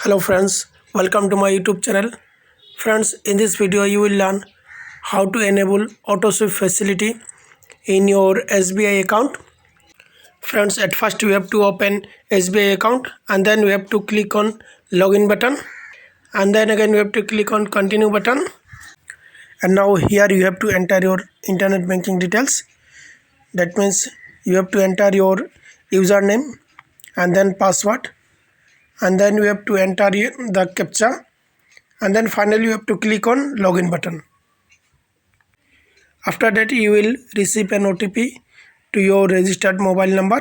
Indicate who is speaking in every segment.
Speaker 1: Hello friends, welcome to my YouTube channel. Friends, in this video you will learn how to enable auto sweep facility in your SBI account. Friends, at first we have to open SBI account and then we have to click on login button and then again we have to click on continue button. And now here you have to enter your internet banking details. That means you have to enter your username and then password, and then you have to enter the captcha, and then finally you have to click on login button. After that you will receive an OTP to your registered mobile number,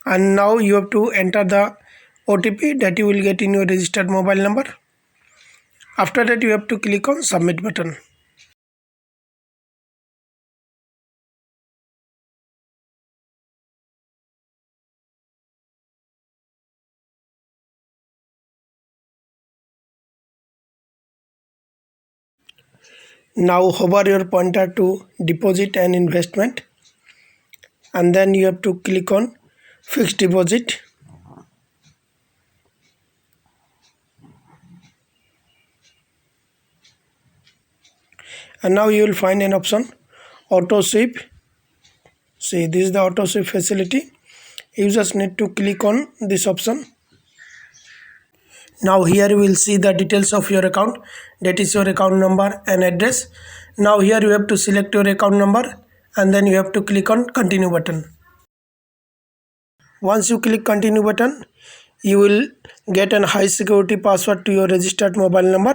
Speaker 1: and now you have to enter the OTP that you will get in your registered mobile number. After that you have to click on submit button. Now hover your pointer to deposit and investment, and then you have to click on fixed deposit. And now you will find an option auto sweep. See, this is the auto sweep facility. You just need to click on this option. Now here you will see the details of your account, that is your account number and address. Now here you have to select your account number and then you have to click on continue button. Once you click continue button, you will get an high security password to your registered mobile number,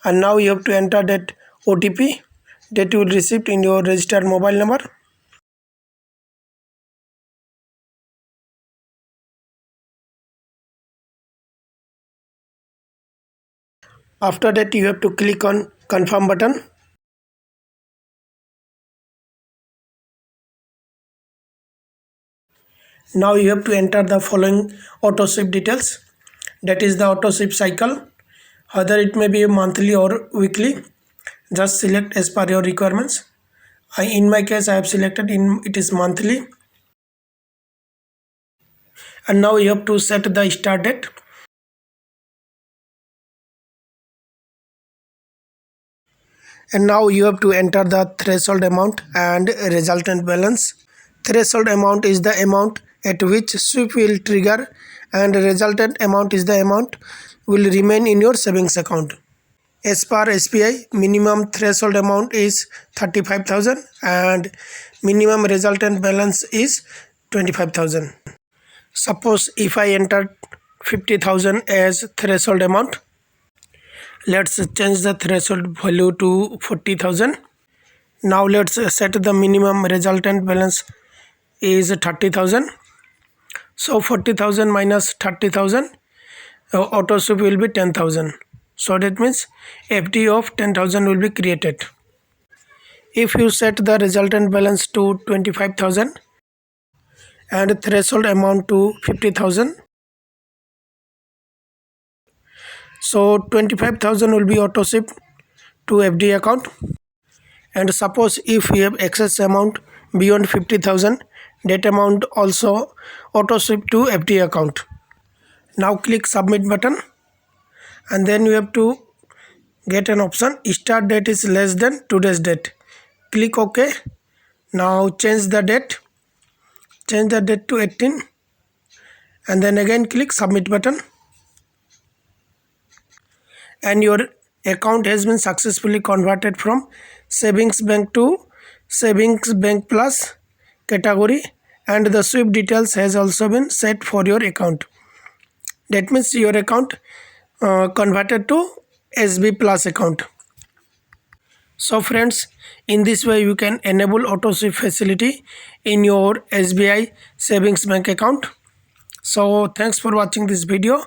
Speaker 1: and now you have to enter that OTP that you will receive in your registered mobile number. After that you have to click on confirm button. Now you have to enter the following auto sweep details, that is the auto sweep cycle, whether it may be monthly or weekly. Just select as per your requirements. In my case I have selected it is monthly. And now you have to set the start date. And now you have to enter the threshold amount and resultant balance. Threshold amount is the amount at which sweep will trigger, and resultant amount is the amount will remain in your savings account. As per SBI, minimum threshold amount is 35,000 and minimum resultant balance is 25,000. Suppose if I enter 50,000 as threshold amount, let's change the threshold value to 40,000. Now let's set the minimum resultant balance is 30,000. So 40,000 minus 30,000, auto sweep will be 10,000. So that means FD of 10,000 will be created. If you set the resultant balance to 25,000 and threshold amount to 50,000, so 25,000 will be auto sweep to FD account. And suppose if you have excess amount beyond 50,000, that amount also auto sweep to FD account. Now click submit button, and then you have to get an option start date is less than today's date. Click OK. Now change the date to 18, and then again click submit button, and your account has been successfully converted from savings bank to savings bank plus category, and the sweep details has also been set for your account. That means your account converted to SB plus account. So friends, in this way you can enable auto sweep facility in your SBI savings bank account. So thanks for watching this video.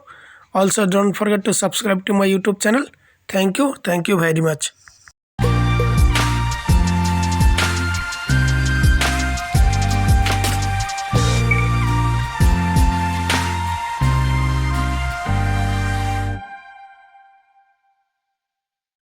Speaker 1: Also don't forget to subscribe to my YouTube channel. Thank you very much.